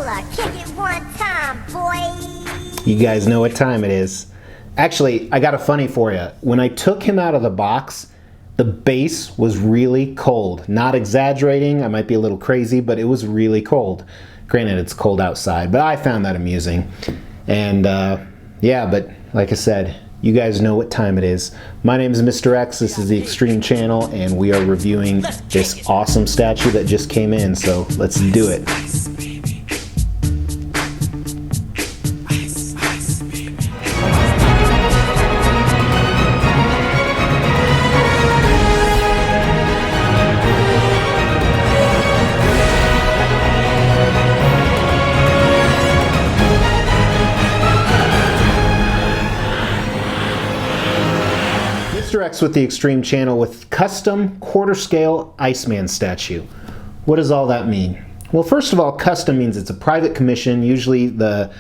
gorilla. Kick it one time, boy. You guys know what time it is. Actually, I got a funny for you. When I took him out of the box, the base was really cold. Not exaggerating, I might be a little crazy, but it was really cold. Granted, it's cold outside, but I found that amusing. And yeah, but like I said, you guys know what time it is. My name is Mr. X, this is the Extreme Channel, and we are reviewing this awesome statue that just came in, so let's do it. Mr. X with the Extreme Channel with custom quarter scale Iceman statue. What does all that mean? Well, first of all, custom means it's a private commission. Usually the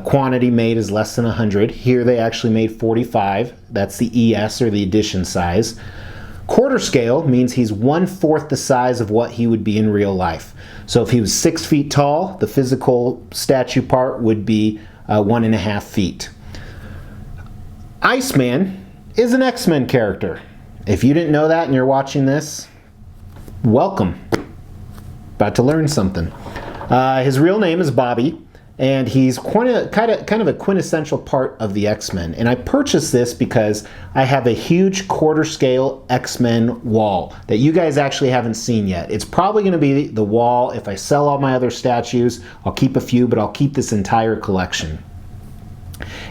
quantity made is less than 100. Here they actually made 45. That's the ES or the edition size. Quarter scale means he's 1/4 the size of what he would be in real life. So if he was 6 feet tall, the physical statue part would be 1.5 feet. Iceman is an X-Men character. If you didn't know that and you're watching this, welcome. About to learn something. His real name is Bobby, and he's kind of a quintessential part of the X-Men. And I purchased this because I have a huge quarter scale X-Men wall that you guys actually haven't seen yet. It's probably going to be the wall. If I sell all my other statues, I'll keep a few, but I'll keep this entire collection.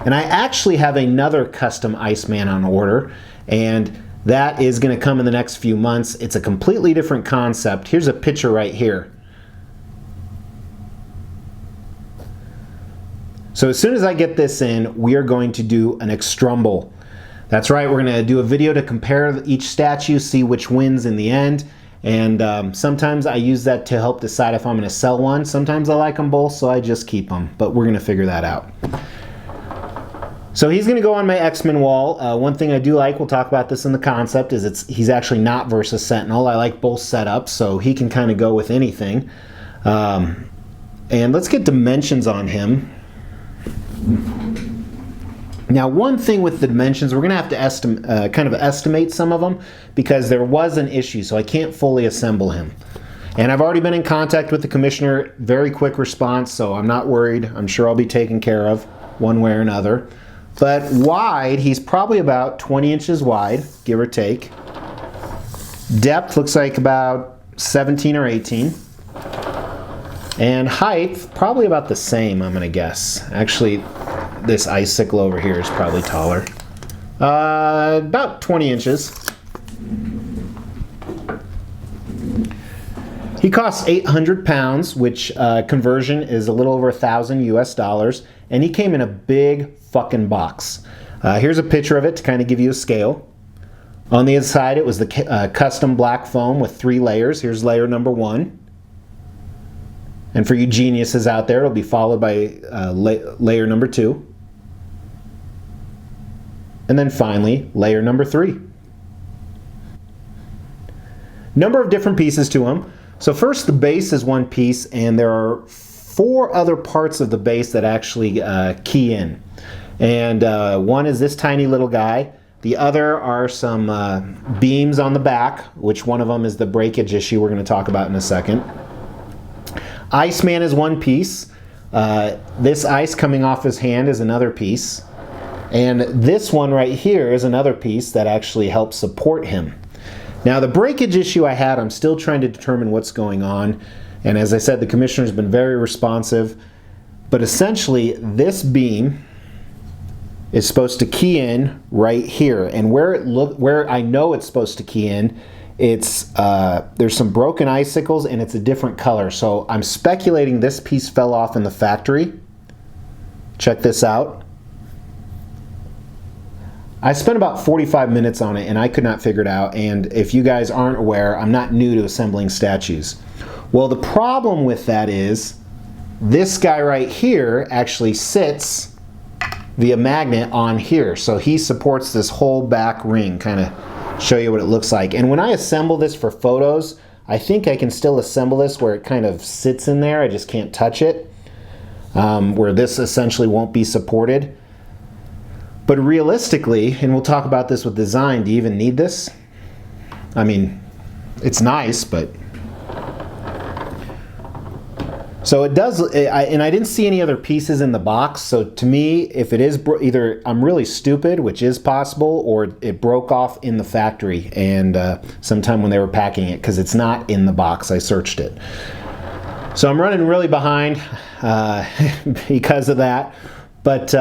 And I actually have another custom Iceman on order, and that is going to come in the next few months. It's a completely different concept. Here's a picture right here. So as soon as I get this in, we are going to do an extrumble. That's right, we're going to do a video to compare each statue, see which wins in the end. And sometimes I use that to help decide if I'm going to sell one. Sometimes I like them both, so I just keep them. But we're going to figure that out. So he's going to go on my X-Men wall. One thing I do like, we'll talk about this in the concept, is he's actually not versus Sentinel. I like both setups, so he can kind of go with anything. And let's get dimensions on him. Now, one thing with the dimensions, we're going to have to kind of estimate some of them because there was an issue, so I can't fully assemble him. And I've already been in contact with the commissioner. Very quick response, so I'm not worried. I'm sure I'll be taken care of one way or another. But wide, he's probably about 20 inches wide, give or take. Depth looks like about 17 or 18. And height, probably about the same, I'm going to guess. Actually, this icicle over here is probably taller. About 20 inches. He costs 800 pounds, which conversion is a little over 1,000 US dollars. And he came in a big fucking box. Here's a picture of it to kind of give you a scale. On the inside, it was the custom black foam with 3 layers. Here's layer number 1. And for you geniuses out there, it'll be followed by layer number 2. And then finally, layer number 3. Number of different pieces to him. So first, the base is one piece, and there are 4 other parts of the base that actually key in. And one is this tiny little guy. The other are some beams on the back, which one of them is the breakage issue we're going to talk about in a second. Iceman is one piece. This ice coming off his hand is another piece. And this one right here is another piece that actually helps support him. Now, the breakage issue I had, I'm still trying to determine what's going on. And as I said, the commissioner's been very responsive. But essentially, this beam is supposed to key in right here. And where I know it's supposed to key in, there's some broken icicles and it's a different color. So I'm speculating this piece fell off in the factory. Check this out. I spent about 45 minutes on it and I could not figure it out. And if you guys aren't aware, I'm not new to assembling statues. Well, the problem with that is this guy right here actually sits via magnet on here. So he supports this whole back ring, kind of show you what it looks like. And when I assemble this for photos, I think I can still assemble this where it kind of sits in there. I just can't touch it. where this essentially won't be supported. But realistically, and we'll talk about this with design, do you even need this? I mean, it's nice, but... So it does, and I didn't see any other pieces in the box, so to me, if it is either I'm really stupid, which is possible, or it broke off in the factory and sometime when they were packing it, because it's not in the box. I searched it. So I'm running really behind because of that. But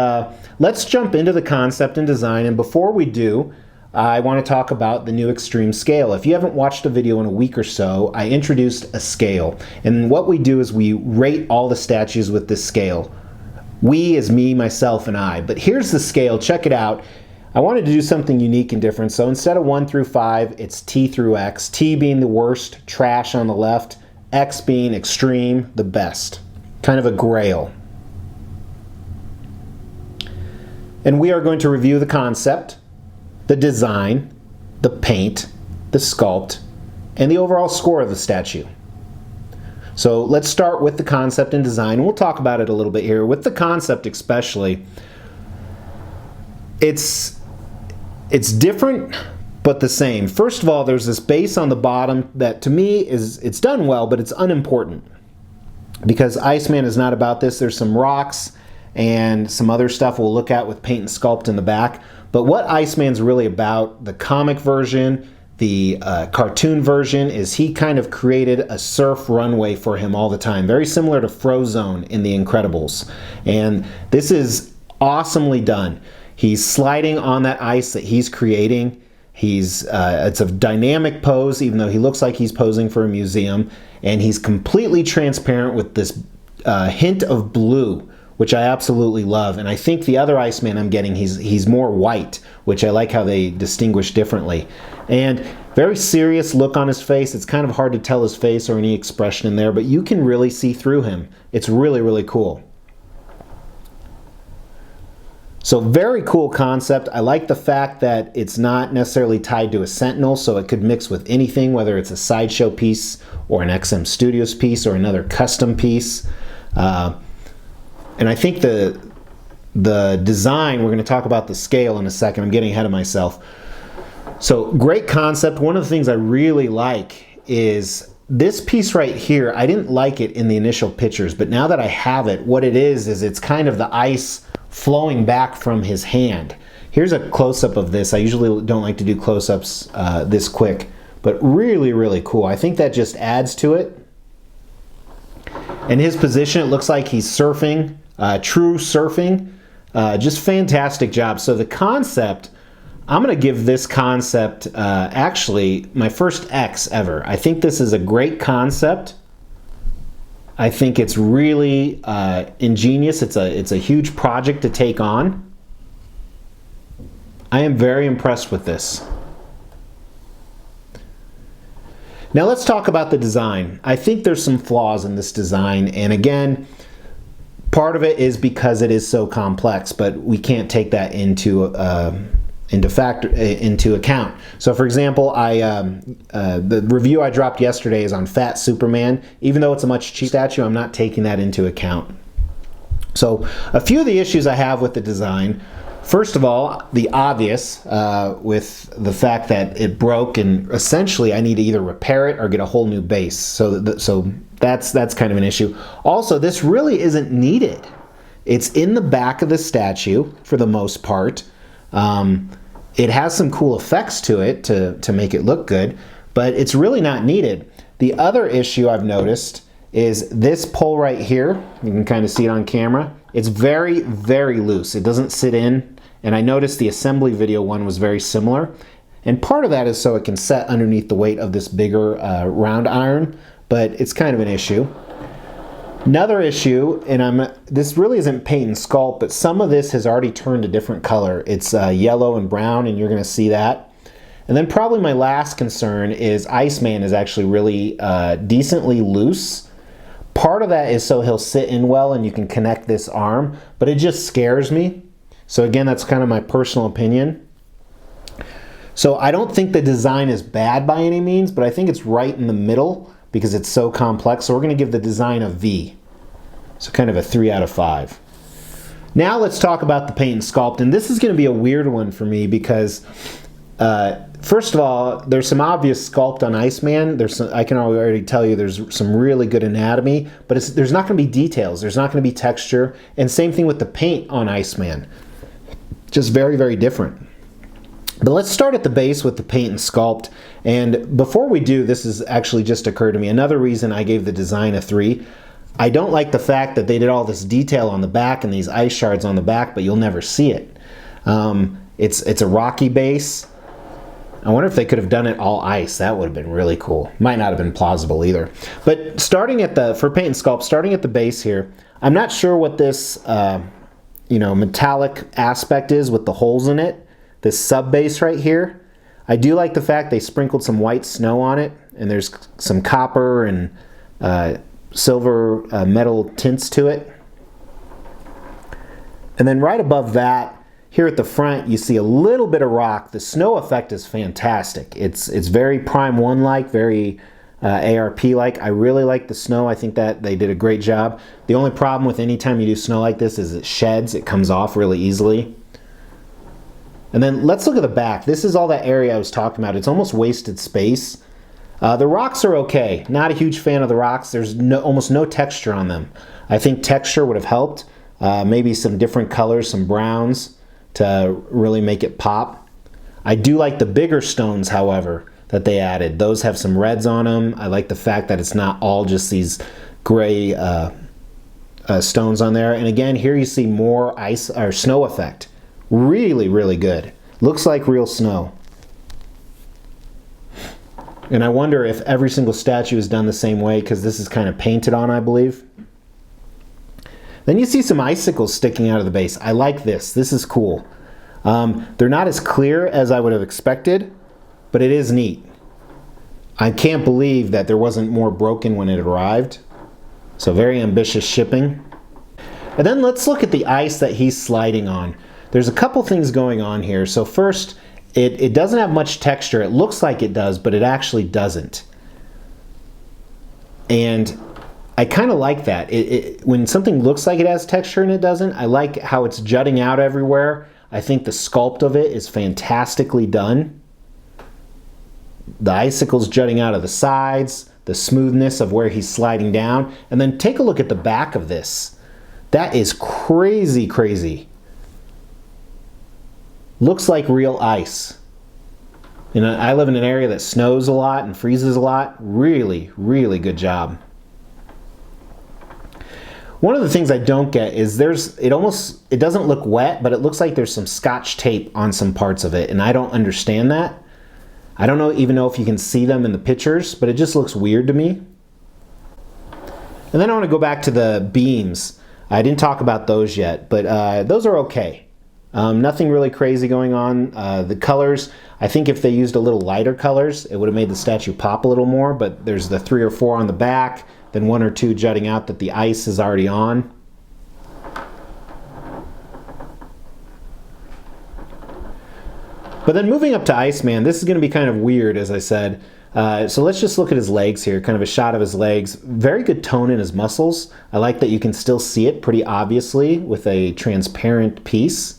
let's jump into the concept and design, and before we do, I want to talk about the new extreme scale. If you haven't watched a video in a week or so, I introduced a scale. And what we do is we rate all the statues with this scale. We is me, myself, and I. But here's the scale. Check it out. I wanted to do something unique and different. So instead of 1 through 5, it's T through X. T being the worst, trash on the left. X being extreme, the best. Kind of a grail. And we are going to review the concept, the design, the paint, the sculpt, and the overall score of the statue. So let's start with the concept and design. We'll talk about it a little bit here. With the concept especially, it's different but the same. First of all, there's this base on the bottom that to me it's done well, but it's unimportant. Because Iceman is not about this. There's some rocks and some other stuff we'll look at with paint and sculpt in the back. But what Iceman's really about, the comic version, the cartoon version, is he kind of created a surf runway for him all the time. Very similar to Frozone in The Incredibles. And this is awesomely done. He's sliding on that ice that he's creating. It's a dynamic pose, even though he looks like he's posing for a museum. And he's completely transparent with this hint of blue, which I absolutely love. And I think the other Iceman I'm getting, he's more white, which I like how they distinguish differently. And very serious look on his face. It's kind of hard to tell his face or any expression in there, but you can really see through him. It's really, really cool. So very cool concept. I like the fact that it's not necessarily tied to a Sentinel, so it could mix with anything, whether it's a Sideshow piece or an XM Studios piece or another custom piece. And I think the design, we're going to talk about the scale in a second. I'm getting ahead of myself. So great concept. One of the things I really like is this piece right here. I didn't like it in the initial pictures, but now that I have it, what it is it's kind of the ice flowing back from his hand. Here's a close-up of this. I usually don't like to do close-ups this quick, but really, really cool. I think that just adds to it. And his position, it looks like he's surfing. True surfing, just fantastic job. So the concept, I'm going to give this concept actually my first X ever. I think this is a great concept. I think it's really ingenious. It's a huge project to take on. I am very impressed with this. Now let's talk about the design. I think there's some flaws in this design, and again, part of it is because it is so complex, but we can't take that into account. So for example, the review I dropped yesterday is on Fat Superman. Even though it's a much cheaper statue, I'm not taking that into account. So a few of the issues I have with the design. First of all, the obvious with the fact that it broke, and essentially I need to either repair it or get a whole new base. So that's kind of an issue. Also, this really isn't needed. It's in the back of the statue for the most part. It has some cool effects to it to make it look good, but it's really not needed. The other issue I've noticed is this pole right here. You can kind of see it on camera. It's very, very loose. It doesn't sit in, and I noticed the assembly video one was very similar. And part of that is so it can set underneath the weight of this bigger round iron, but it's kind of an issue. Another issue, and this really isn't paint and sculpt, but some of this has already turned a different color. It's yellow and brown, and you're going to see that. And then probably my last concern is Iceman is actually really decently loose. Part of that is so he'll sit in well and you can connect this arm, but it just scares me. So again, that's kind of my personal opinion. So I don't think the design is bad by any means, but I think it's right in the middle because it's so complex. So we're going to give the design a V. So kind of a 3 out of 5. Now let's talk about the paint and sculpt, and this is going to be a weird one for me because first of all, there's some obvious sculpt on Iceman. I can already tell you there's some really good anatomy, but there's not going to be details. There's not going to be texture, and same thing with the paint on Iceman. Just very, very different. But let's start at the base with the paint and sculpt. And before we do, this has actually just occurred to me. Another reason I gave the design a 3. I don't like the fact that they did all this detail on the back and these ice shards on the back, but you'll never see it. It's a rocky base. I wonder if they could have done it all ice. That would have been really cool. Might not have been plausible either. But starting at for paint and sculpt, starting at the base here, I'm not sure what this metallic aspect is with the holes in it. This sub base right here. I do like the fact they sprinkled some white snow on it, and there's some copper and silver metal tints to it. And then right above that, here at the front, you see a little bit of rock. The snow effect is fantastic. It's very Prime 1-like, very ARP-like. I really like the snow. I think that they did a great job. The only problem with any time you do snow like this is it sheds. It comes off really easily. And then let's look at the back. This is all that area I was talking about. It's almost wasted space. The rocks are okay. Not a huge fan of the rocks. There's almost no texture on them. I think texture would have helped. Maybe some different colors, some browns to really make it pop. I do like the bigger stones, however, that they added. Those have some reds on them. I like the fact that it's not all just these gray stones on there. And again, here you see more ice or snow effect. Really, really good. Looks like real snow. And I wonder if every single statue is done the same way, because this is kind of painted on, I believe. Then you see some icicles sticking out of the base. I like this. This is cool. They're not as clear as I would have expected, but it is neat. I can't believe that there wasn't more broken when it arrived. So very ambitious shipping. And then let's look at the ice that he's sliding on. There's a couple things going on here. So first, it doesn't have much texture. It looks like it does, but it actually doesn't. And I kind of like that. When something looks like it has texture and it doesn't, I like how it's jutting out everywhere. I think the sculpt of it is fantastically done. The icicles jutting out of the sides, the smoothness of where he's sliding down. And then take a look at the back of this. That is crazy, crazy. Looks like real ice. You know, I live in an area that snows a lot and freezes a lot. Really, really good job. One of the things I don't get is it doesn't look wet, but it looks like there's some scotch tape on some parts of it, and I don't understand that. I don't even know if you can see them in the pictures, but it just looks weird to me. And then I want to go back to the beams. I didn't talk about those yet, but those are okay. Nothing really crazy going on. The colors, I think if they used a little lighter colors, it would have made the statue pop a little more, but there's the 3 or 4 on the back, then 1 or 2 jutting out that the ice is already on. But then moving up to Iceman, this is going to be kind of weird, as I said. So let's just look at his legs here, kind of a shot of his legs. Very good tone in his muscles. I like that you can still see it pretty obviously with a transparent piece.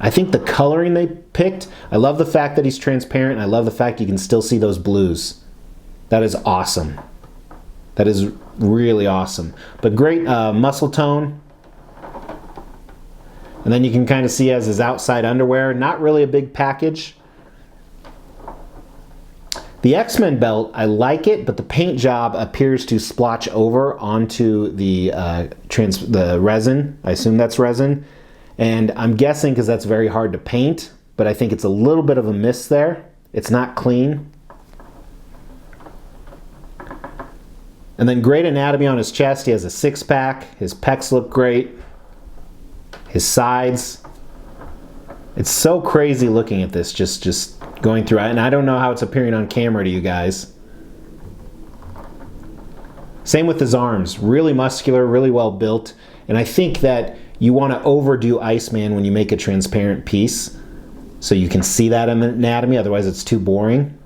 I think the coloring they picked, I love the fact that he's transparent, and I love the fact you can still see those blues. That is awesome. That is really awesome. But great muscle tone. And then you can kind of see as his outside underwear, not really a big package. The X-Men belt, I like it, but the paint job appears to splotch over onto the resin. I assume that's resin. And I'm guessing because that's very hard to paint, but I think it's a little bit of a miss there. It's not clean. And then great anatomy on his chest. He has a 6-pack. His pecs look great. His sides. It's so crazy looking at this, just going through it. And I don't know how it's appearing on camera to you guys. Same with his arms. Really muscular, really well built. And I think that you want to overdo Iceman when you make a transparent piece so you can see that in the anatomy, otherwise it's too boring.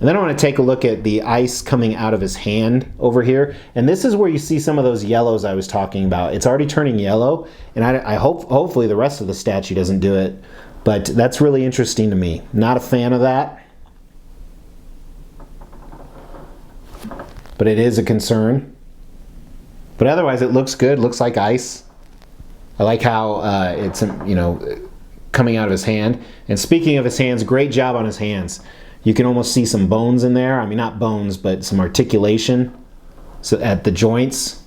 And then I want to take a look at the ice coming out of his hand over here. And this is where you see some of those yellows I was talking about. It's already turning yellow, and I hope hopefully the rest of the statue doesn't do it. But that's really interesting to me. Not a fan of that. But it is a concern. But otherwise it looks good, looks like ice. I like how it's, you know, coming out of his hand. And speaking of his hands, great job on his hands. You can almost see some bones in there. I mean, not bones, but some articulation so at the joints.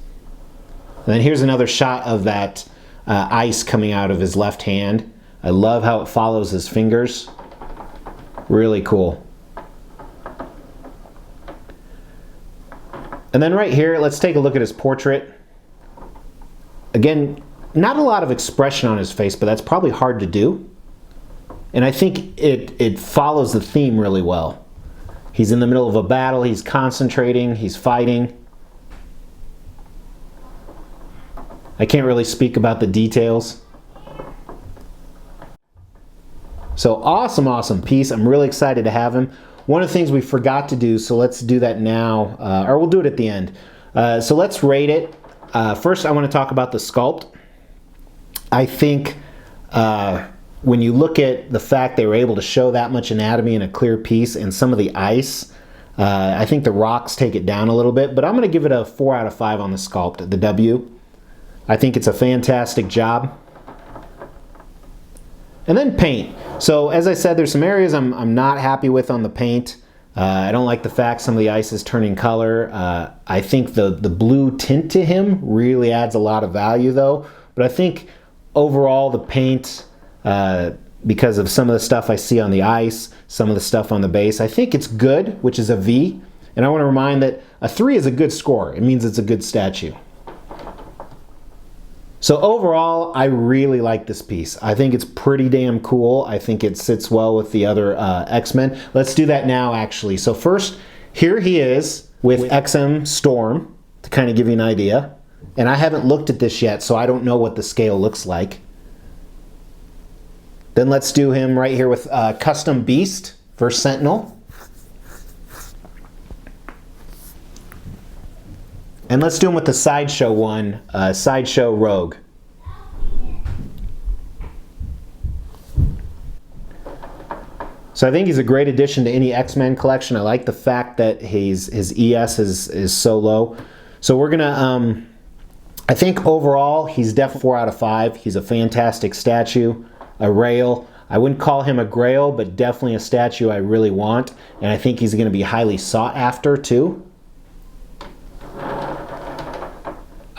And then here's another shot of that ice coming out of his left hand. I love how it follows his fingers. Really cool. And then right here, let's take a look at his portrait. Again, not a lot of expression on his face, but that's probably hard to do. And I think it follows the theme really well. He's in the middle of a battle, he's concentrating, he's fighting. I can't really speak about the details. So awesome piece. I'm really excited to have him. One of the things we forgot to do, so let's do that now, or we'll do it at the end. So let's rate it. First, I want to talk about the sculpt. I think when you look at the fact they were able to show that much anatomy in a clear piece and some of the ice, I think the rocks take it down a little bit, but I'm going to give it a 4 out of 5 on the sculpt, the W. I think it's a fantastic job. And then paint. So as I said, there's some areas I'm not happy with on the paint. I don't like the fact some of the ice is turning color. I think the blue tint to him really adds a lot of value though. But I think overall the paint, because of some of the stuff I see on the ice, some of the stuff on the base, I think it's good, which is a V. And I want to remind that a 3 is a good score. It means it's a good statue. So overall, I really like this piece. I think it's pretty damn cool. I think it sits well with the other X-Men. Let's do that now, actually. So first, here he is with XM Storm, to kind of give you an idea. And I haven't looked at this yet, so I don't know what the scale looks like. Then let's do him right here with Custom Beast versus Sentinel. And let's do him with the Sideshow one, Sideshow Rogue. So I think he's a great addition to any X-Men collection. I like the fact that his ES is so low. So we're gonna, I think overall he's definitely 4 out of 5. He's a fantastic statue, a rail. I wouldn't call him a grail, but definitely a statue I really want. And I think he's gonna be highly sought after too.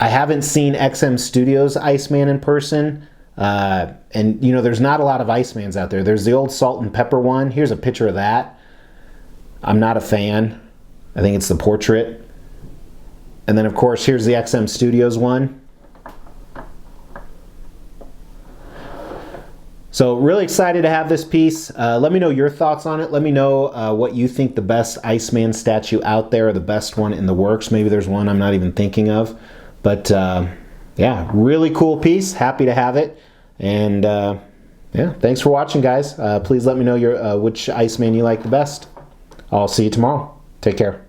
I haven't seen XM Studios Iceman in person, and you know, there's not a lot of Icemans out there. There's the old Salt and Pepper one. Here's a picture of that. I'm not a fan. I think it's the portrait. And then of course, here's the XM Studios one. So really excited to have this piece. Let me know your thoughts on it. Let me know what you think the best Iceman statue out there, or the best one in the works. Maybe there's one I'm not even thinking of. But yeah, really cool piece. Happy to have it. And yeah, thanks for watching, guys. Please let me know which Iceman you like the best. I'll see you tomorrow. Take care.